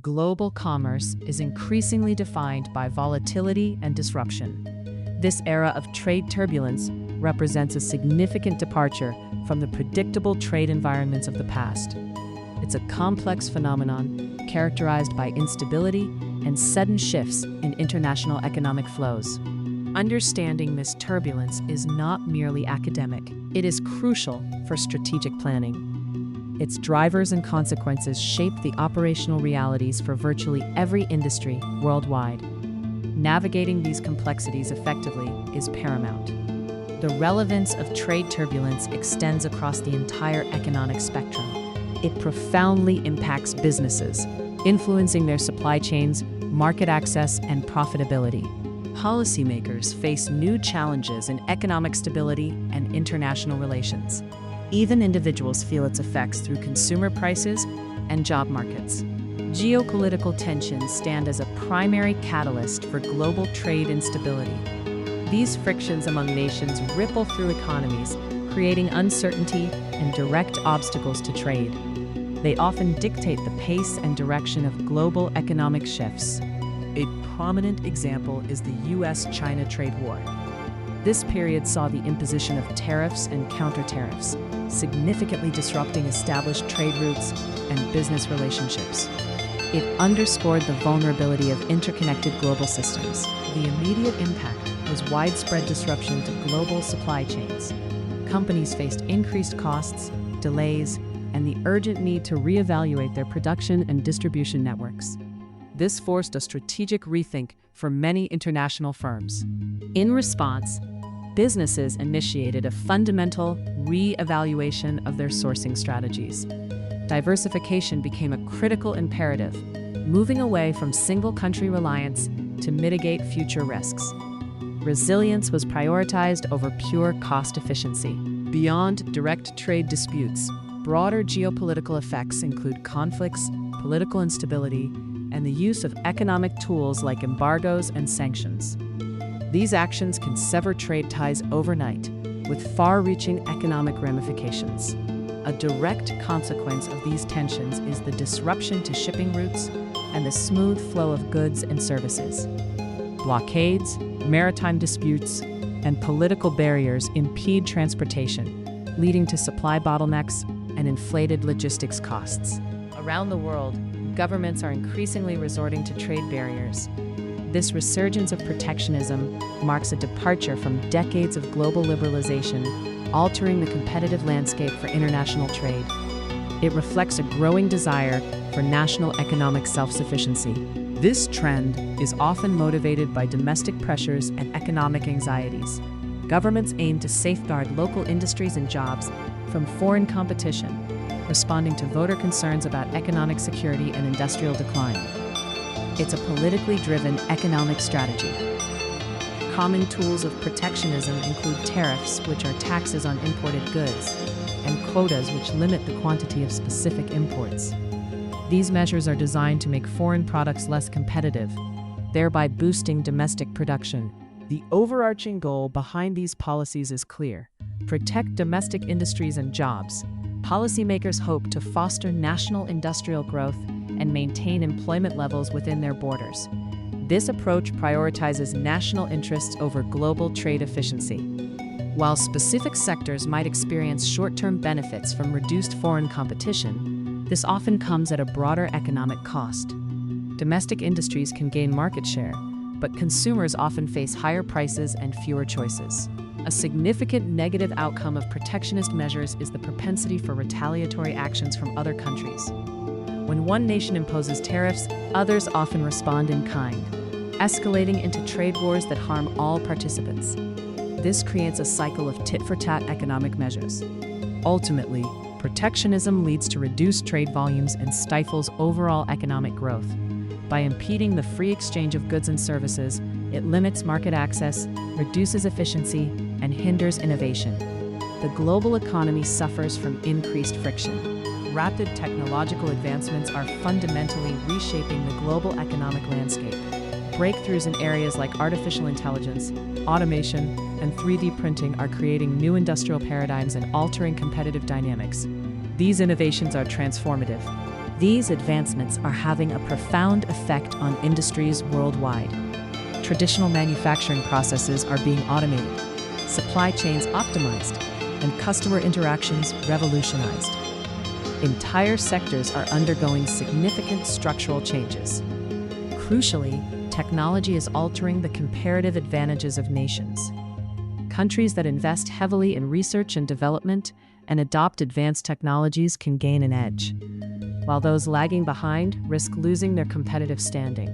global commerce is increasingly defined by volatility and disruption. This era of trade turbulence represents a significant departure from the predictable trade environments of the past. It's a complex phenomenon characterized by instability and sudden shifts in international economic flows. Understanding this turbulence is not merely academic, it is crucial for strategic planning. Its drivers and consequences shape the operational realities for virtually every industry worldwide. Navigating these complexities effectively is paramount. The relevance of trade turbulence extends across the entire economic spectrum. It profoundly impacts businesses, influencing their supply chains, market access, and profitability. Policymakers face new challenges in economic stability and international relations. Even individuals feel its effects through consumer prices and job markets. Geopolitical tensions stand as a primary catalyst for global trade instability. These frictions among nations ripple through economies, creating uncertainty and direct obstacles to trade. They often dictate the pace and direction of global economic shifts. A prominent example is the US-China trade war. This period saw the imposition of tariffs and counter-tariffs, significantly disrupting established trade routes and business relationships. It underscored the vulnerability of interconnected global systems. The immediate impact was widespread disruption to global supply chains. Companies faced increased costs, delays, and the urgent need to reevaluate their production and distribution networks. This forced a strategic rethink for many international firms. In response, businesses initiated a fundamental re-evaluation of their sourcing strategies. Diversification became a critical imperative, moving away from single-country reliance to mitigate future risks. Resilience was prioritized over pure cost efficiency. Beyond direct trade disputes, broader geopolitical effects include conflicts, political instability, and the use of economic tools like embargoes and sanctions. These actions can sever trade ties overnight, with far-reaching economic ramifications. A direct consequence of these tensions is the disruption to shipping routes and the smooth flow of goods and services. Blockades, maritime disputes, and political barriers impede transportation, leading to supply bottlenecks and inflated logistics costs. Around the world, governments are increasingly resorting to trade barriers. This resurgence of protectionism marks a departure from decades of global liberalization, altering the competitive landscape for international trade. It reflects a growing desire for national economic self-sufficiency. This trend is often motivated by domestic pressures and economic anxieties. Governments aim to safeguard local industries and jobs from foreign competition, responding to voter concerns about economic security and industrial decline. It's a politically driven economic strategy. Common tools of protectionism include tariffs, which are taxes on imported goods, and quotas, which limit the quantity of specific imports. These measures are designed to make foreign products less competitive, thereby boosting domestic production. The overarching goal behind these policies is clear: protect domestic industries and jobs. Policymakers hope to foster national industrial growth and maintain employment levels within their borders. This approach prioritizes national interests over global trade efficiency. While specific sectors might experience short-term benefits from reduced foreign competition, this often comes at a broader economic cost. Domestic industries can gain market share, but consumers often face higher prices and fewer choices. A significant negative outcome of protectionist measures is the propensity for retaliatory actions from other countries. When one nation imposes tariffs, others often respond in kind, escalating into trade wars that harm all participants. This creates a cycle of tit-for-tat economic measures. Ultimately, protectionism leads to reduced trade volumes and stifles overall economic growth. By impeding the free exchange of goods and services, it limits market access, reduces efficiency, and hinders innovation. The global economy suffers from increased friction. Rapid technological advancements are fundamentally reshaping the global economic landscape. Breakthroughs in areas like artificial intelligence, automation, and 3D printing are creating new industrial paradigms and altering competitive dynamics. These innovations are transformative, These advancements are having a profound effect on industries worldwide. Traditional manufacturing processes are being automated, supply chains optimized, and customer interactions revolutionized. Entire sectors are undergoing significant structural changes. Crucially, technology is altering the comparative advantages of nations. Countries that invest heavily in research and development and adopt advanced technologies can gain an edge, while those lagging behind risk losing their competitive standing.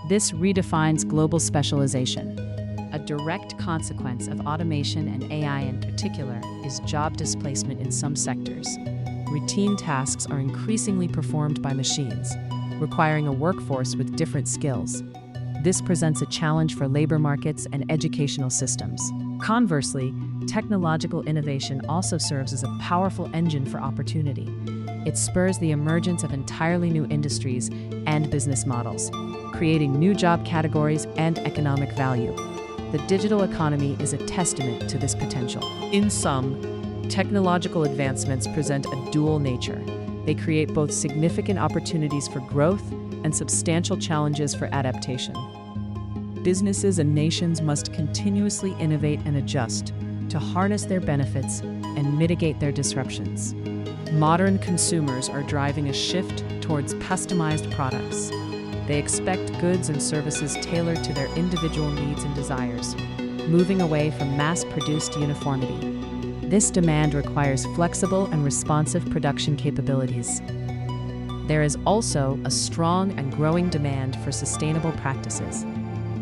This redefines global specialization. A direct consequence of automation and AI in particular is job displacement in some sectors. Routine tasks are increasingly performed by machines, requiring a workforce with different skills. This presents a challenge for labor markets and educational systems. Conversely, technological innovation also serves as a powerful engine for opportunity. It spurs the emergence of entirely new industries and business models, creating new job categories and economic value. The digital economy is a testament to this potential. In sum, technological advancements present a dual nature. They create both significant opportunities for growth and substantial challenges for adaptation. Businesses and nations must continuously innovate and adjust to harness their benefits and mitigate their disruptions. Modern consumers are driving a shift towards customized products. They expect goods and services tailored to their individual needs and desires, moving away from mass-produced uniformity. This demand requires flexible and responsive production capabilities. There is also a strong and growing demand for sustainable practices.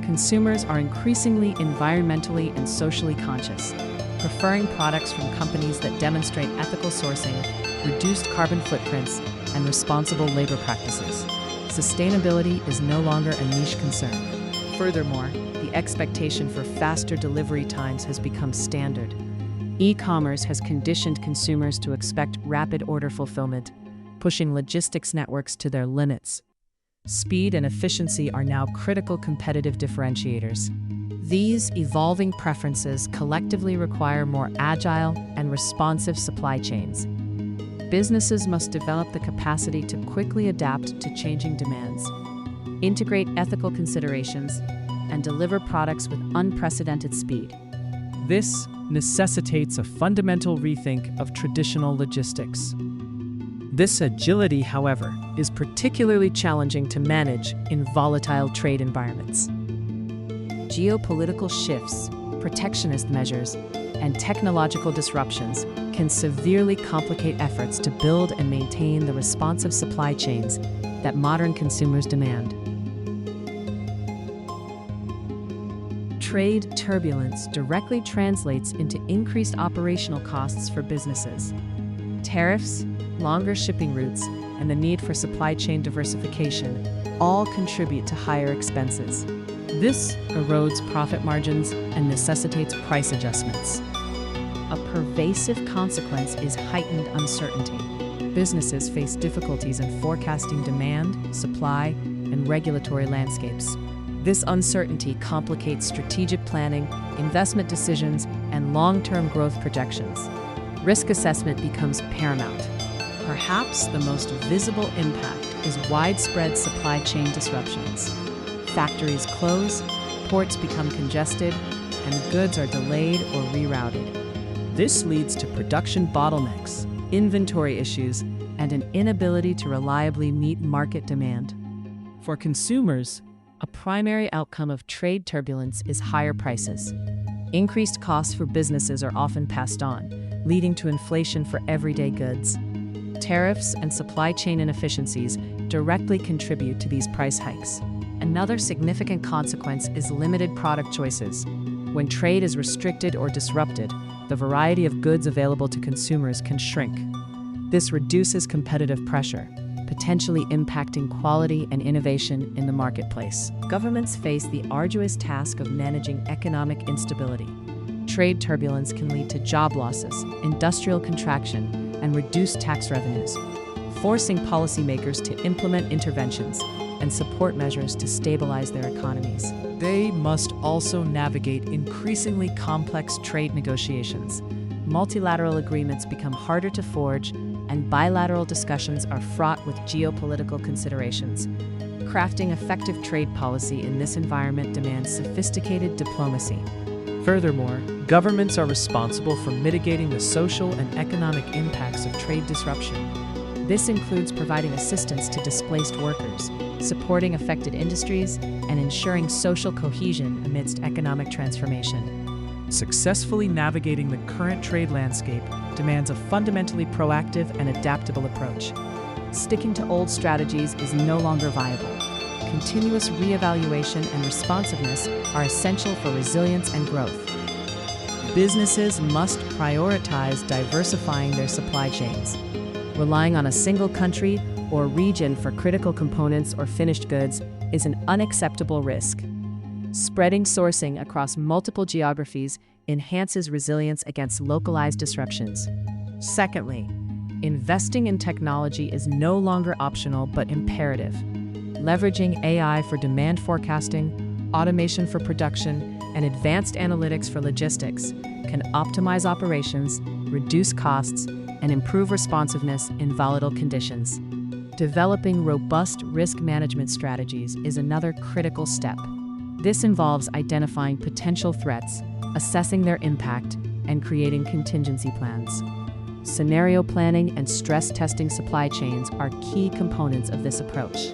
Consumers are increasingly environmentally and socially conscious, preferring products from companies that demonstrate ethical sourcing, reduced carbon footprints, and responsible labor practices. Sustainability is no longer a niche concern. Furthermore, the expectation for faster delivery times has become standard. E-commerce has conditioned consumers to expect rapid order fulfillment, pushing logistics networks to their limits. Speed and efficiency are now critical competitive differentiators. These evolving preferences collectively require more agile and responsive supply chains. Businesses must develop the capacity to quickly adapt to changing demands, integrate ethical considerations, and deliver products with unprecedented speed. This necessitates a fundamental rethink of traditional logistics. This agility, however, is particularly challenging to manage in volatile trade environments. Geopolitical shifts, protectionist measures, and technological disruptions can severely complicate efforts to build and maintain the responsive supply chains that modern consumers demand. Trade turbulence directly translates into increased operational costs for businesses. Tariffs, longer shipping routes, and the need for supply chain diversification all contribute to higher expenses. This erodes profit margins and necessitates price adjustments. A pervasive consequence is heightened uncertainty. Businesses face difficulties in forecasting demand, supply, and regulatory landscapes. This uncertainty complicates strategic planning, investment decisions, and long-term growth projections. Risk assessment becomes paramount. Perhaps the most visible impact is widespread supply chain disruptions. Factories close, ports become congested, and goods are delayed or rerouted. This leads to production bottlenecks, inventory issues, and an inability to reliably meet market demand. For consumers, a primary outcome of trade turbulence is higher prices. Increased costs for businesses are often passed on, leading to inflation for everyday goods. Tariffs and supply chain inefficiencies directly contribute to these price hikes. Another significant consequence is limited product choices. When trade is restricted or disrupted, the variety of goods available to consumers can shrink. This reduces competitive pressure, potentially impacting quality and innovation in the marketplace. Governments face the arduous task of managing economic instability. Trade turbulence can lead to job losses, industrial contraction, and reduced tax revenues, forcing policymakers to implement interventions and support measures to stabilize their economies. They must also navigate increasingly complex trade negotiations. Multilateral agreements become harder to forge, and bilateral discussions are fraught with geopolitical considerations. Crafting effective trade policy in this environment demands sophisticated diplomacy. Furthermore, governments are responsible for mitigating the social and economic impacts of trade disruption. This includes providing assistance to displaced workers, supporting affected industries, and ensuring social cohesion amidst economic transformation. Successfully navigating the current trade landscape demands a fundamentally proactive and adaptable approach. Sticking to old strategies is no longer viable. Continuous reevaluation and responsiveness are essential for resilience and growth. Businesses must prioritize diversifying their supply chains. Relying on a single country or region for critical components or finished goods is an unacceptable risk. Spreading sourcing across multiple geographies enhances resilience against localized disruptions. Secondly, investing in technology is no longer optional but imperative. Leveraging AI for demand forecasting, automation for production, and advanced analytics for logistics can optimize operations, reduce costs, and improve responsiveness in volatile conditions. Developing robust risk management strategies is another critical step. This involves identifying potential threats, assessing their impact, and creating contingency plans. Scenario planning and stress testing supply chains are key components of this approach.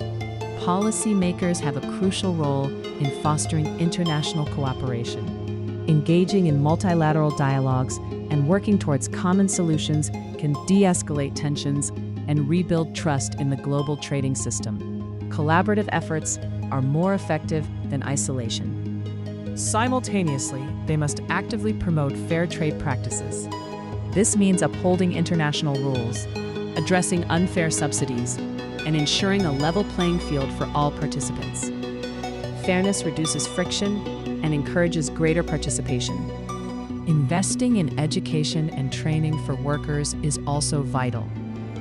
Policymakers have a crucial role in fostering international cooperation. Engaging in multilateral dialogues and working towards common solutions can de-escalate tensions and rebuild trust in the global trading system. Collaborative efforts are more effective than isolation. Simultaneously, they must actively promote fair trade practices. This means upholding international rules, addressing unfair subsidies, and ensuring a level playing field for all participants. Fairness reduces friction and encourages greater participation. Investing in education and training for workers is also vital.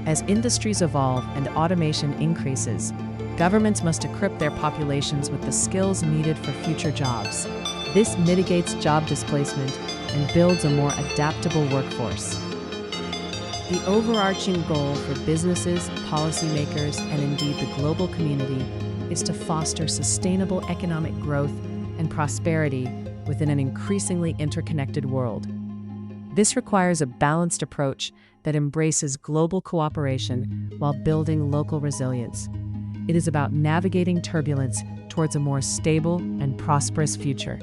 As industries evolve and automation increases, governments must equip their populations with the skills needed for future jobs. This mitigates job displacement and builds a more adaptable workforce. The overarching goal for businesses, policymakers, and indeed the global community is to foster sustainable economic growth and prosperity within an increasingly interconnected world. This requires a balanced approach that embraces global cooperation while building local resilience. It is about navigating turbulence towards a more stable and prosperous future.